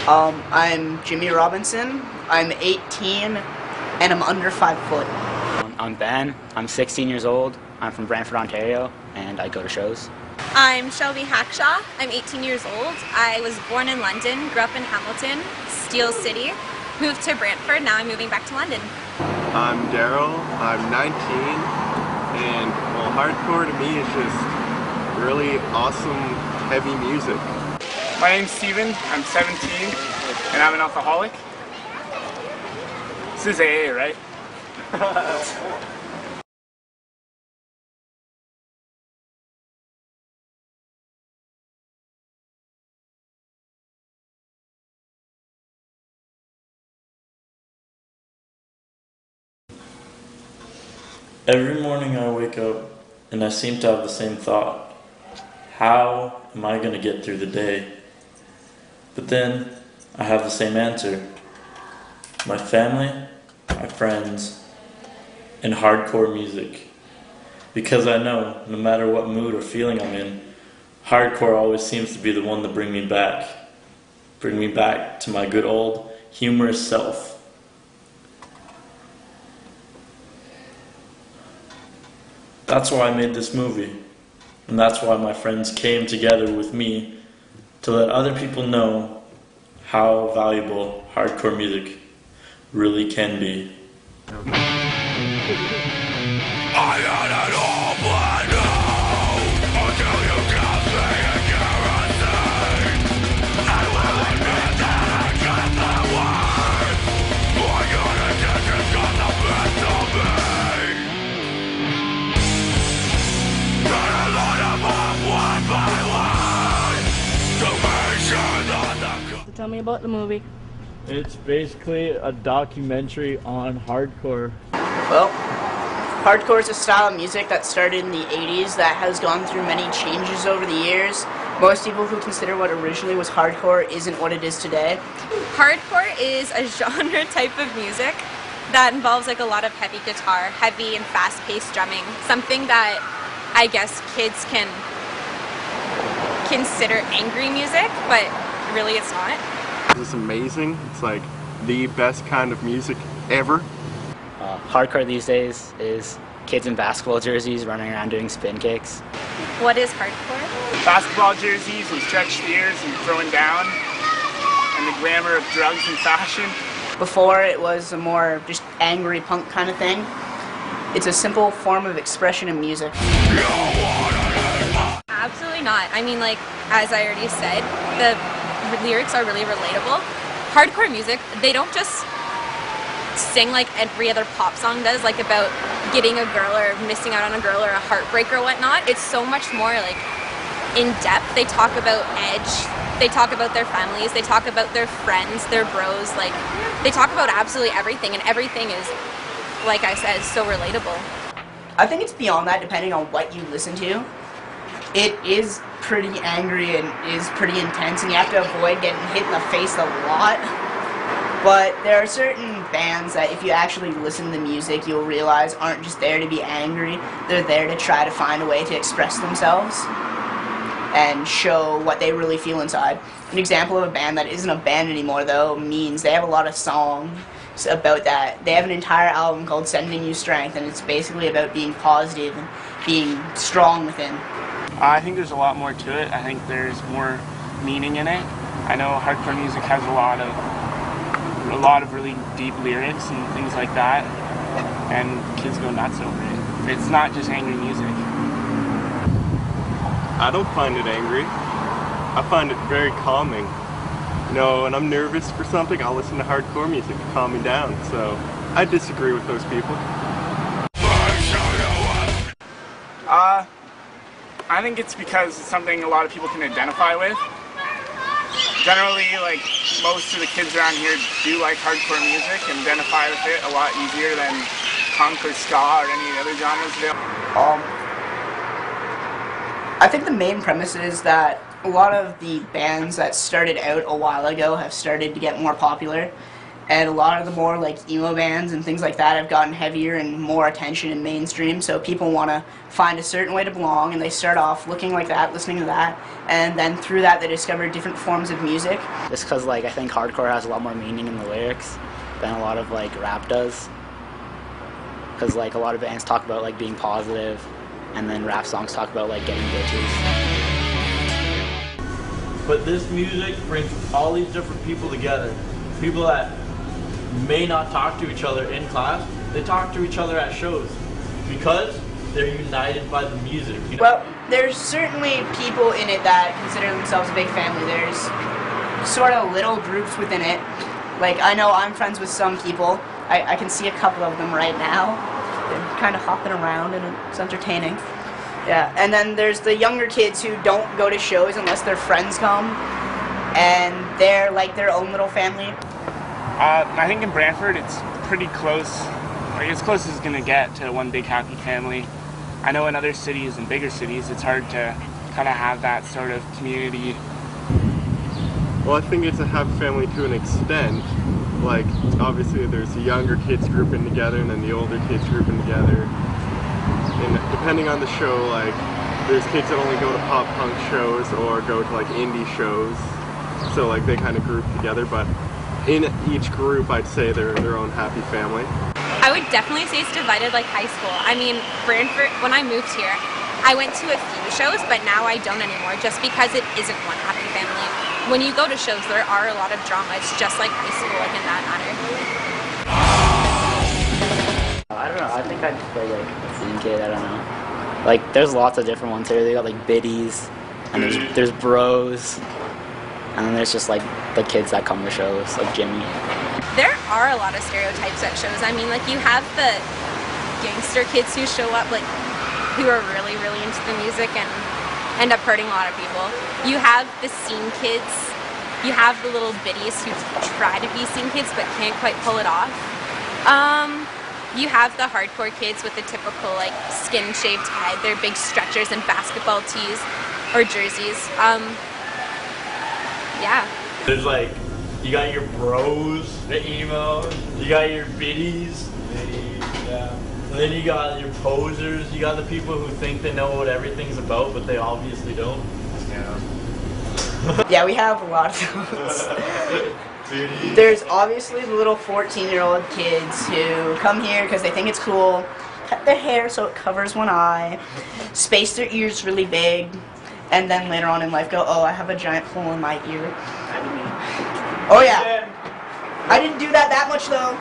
I'm Jimmy Robinson. I'm 18 and I'm under 5 foot. I'm Ben. I'm 16 years old. I'm from Brantford, Ontario, and I go to shows. I'm Shelby Hackshaw. I'm 18 years old. I was born in London, grew up in Hamilton, Steel City, moved to Brantford, now I'm moving back to London. I'm Daryl. I'm 19, and well, hardcore to me is just really awesome, heavy music. My name's Steven, I'm 17, and I'm an alcoholic. This is AA, right? Every morning I wake up and I seem to have the same thought. How am I going to get through the day? But then I have the same answer. My family, my friends, and hardcore music. Because I know, no matter what mood or feeling I'm in, hardcore always seems to be the one to bring me back. Bring me back to my good old humorous self. That's why I made this movie, and that's why my friends came together with me to let other people know how valuable hardcore music really can be. Tell me about the movie. It's basically a documentary on hardcore. Well, hardcore is a style of music that started in the 80s that has gone through many changes over the years. Most people who consider what originally was hardcore isn't what it is today. Hardcore is a genre type of music that involves like a lot of heavy guitar, heavy and fast-paced drumming, something that I guess kids can consider angry music, but really it's not. It's amazing. It's like the best kind of music ever. Hardcore these days is kids in basketball jerseys running around doing spin kicks. What is hardcore? Basketball jerseys and stretched ears and throwing down, and the glamour of drugs and fashion. Before it was a more just angry punk kind of thing. It's a simple form of expression in music. Absolutely not. I mean, like, as I already said, the lyrics are really relatable. Hardcore music, they don't just sing like every other pop song does, like about getting a girl or missing out on a girl or a heartbreak or whatnot. It's so much more like in depth. They talk about edge, they talk about their families, they talk about their friends, their bros, like they talk about absolutely everything, and everything is, like I said, so relatable. I think it's beyond that depending on what you listen to. It is pretty angry and is pretty intense, and you have to avoid getting hit in the face a lot. But there are certain bands that if you actually listen to the music, you'll realize aren't just there to be angry. They're there to try to find a way to express themselves and show what they really feel inside. An example of a band that isn't a band anymore, though, means they have a lot of songs about that. They have an entire album called Sending You Strength, and it's basically about being positive and being strong within. I think there's a lot more to it. I think there's more meaning in it. I know hardcore music has a lot of really deep lyrics and things like that, and kids go nuts over it. It's not just angry music. I don't find it angry. I find it very calming. You know, when I'm nervous for something, I'll listen to hardcore music to calm me down. So I disagree with those people. I think it's because it's something a lot of people can identify with. Generally, like, most of the kids around here do like hardcore music and identify with it a lot easier than punk or ska or any other genres do. I think the main premise is that a lot of the bands that started out a while ago have started to get more popular, and a lot of the more like emo bands and things like that have gotten heavier and more attention in mainstream, so people want to find a certain way to belong, and they start off looking like that, listening to that, and then through that they discover different forms of music. Just because like I think hardcore has a lot more meaning in the lyrics than a lot of like rap does. Because like a lot of bands talk about like being positive, and then rap songs talk about like getting bitches. But this music brings all these different people together. People that may not talk to each other in class, they talk to each other at shows because they're united by the music. You know? Well, there's certainly people in it that consider themselves a big family. There's sort of little groups within it. Like, I know I'm friends with some people. I can see a couple of them right now. They're kind of hopping around and it's entertaining. Yeah, and then there's the younger kids who don't go to shows unless their friends come, and they're like their own little family. I think in Brantford it's pretty close, like as close as it's going to get to one big happy family. I know in other cities and bigger cities it's hard to kind of have that sort of community. Well, I think it's a happy family to an extent. Like, obviously there's the younger kids grouping together and then the older kids grouping together. And depending on the show, like, there's kids that only go to pop punk shows or go to like indie shows. So like they kind of group together, but in each group I'd say they're their own happy family. I would definitely say it's divided like high school. I mean, Brantford, when I moved here, I went to a few shows, but now I don't anymore just because it isn't one happy family. When you go to shows, there are a lot of drama. It's just like high school, like in that matter. I don't know, I think I'd play like Scene Kid, I don't know. Like, there's lots of different ones here. They got like biddies, and there's bros, and then there's just like the kids that come to shows, like Jimmy. There are a lot of stereotypes at shows. I mean, like, you have the gangster kids who show up, like, who are really, really into the music and end up hurting a lot of people. You have the scene kids. You have the little biddies who try to be scene kids but can't quite pull it off. You have the hardcore kids with the typical, like, skin-shaved head, their big stretchers and basketball tees or jerseys. Yeah. There's like, you got your bros, the emo, you got your biddies, yeah. And then you got your posers, you got the people who think they know what everything's about, but they obviously don't. Yeah. Yeah, we have a lot of those. There's obviously the little 14-year-old kids who come here because they think it's cool, cut their hair so it covers one eye, space their ears really big, and then later on in life go, oh, I have a giant hole in my ear. Oh yeah. I didn't do that much though.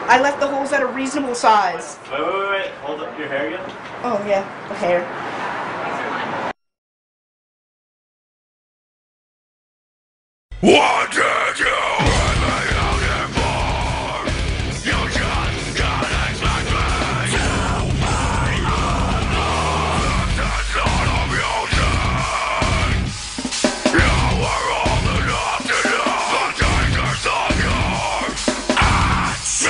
I left the holes at a reasonable size. Wait. Hold up your hair again. Oh yeah, the hair. What did you really looking for? You just can't expect me to be alone. That's none of your turn. You were old enough to know the dangers of your actions.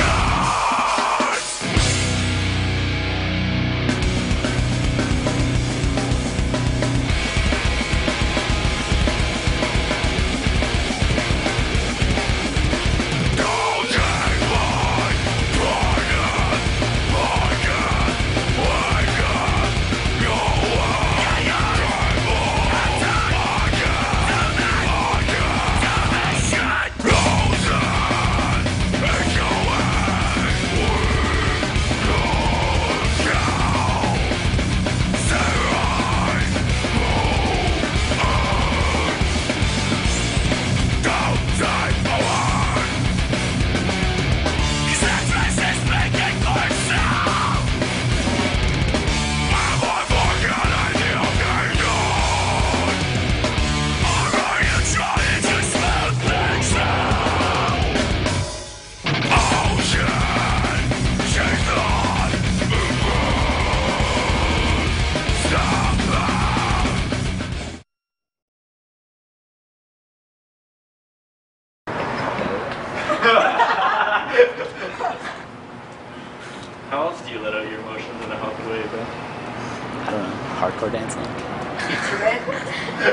How else do you let out your emotions in a healthy way, bro? I don't know, hardcore dancing.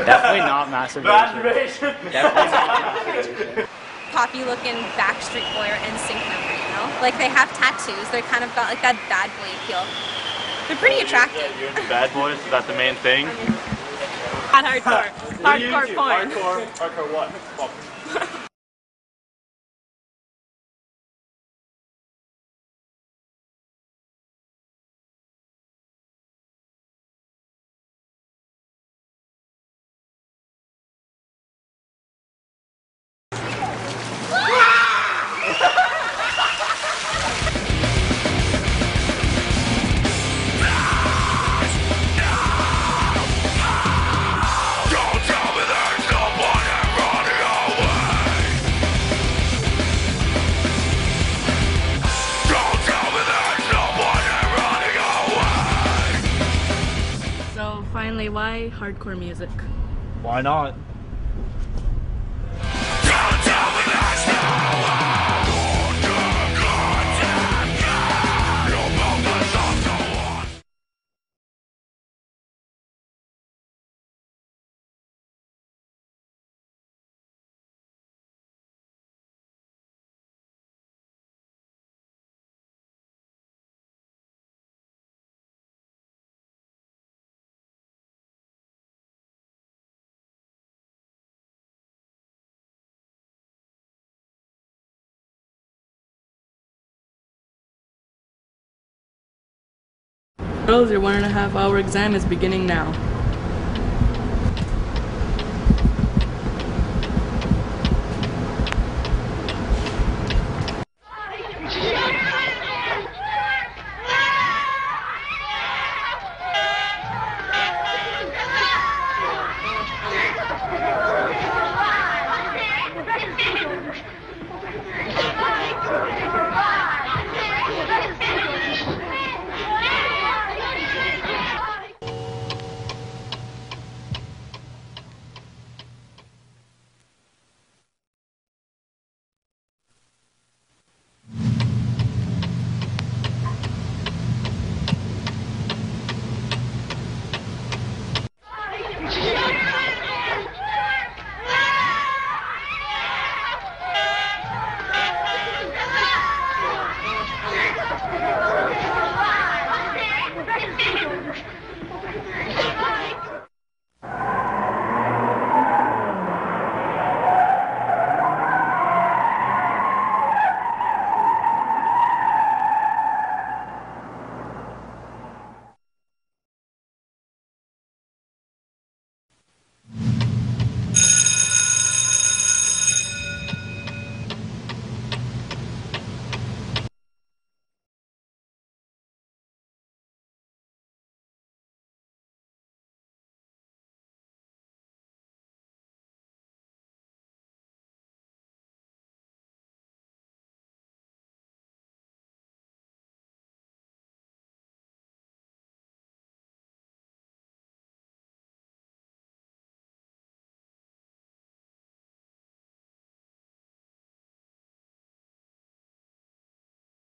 Definitely not masturbation. Definitely not masturbation. poppy looking Backstreet Boy or NSYNC member, you know? Like they have tattoos, they're kind of got like that bad boy feel. They're pretty attractive. You're into bad boys? Is that the main thing? Not hardcore. What are you Hardcore into? porn. Hardcore what? Well, Don't tell me there's nobody running away. Don't tell me there's nobody running away. So finally, why hardcore music? why not? Don't tell me there's no one. Your mouth is off to one. Girls, your 1.5 hour exam is beginning now.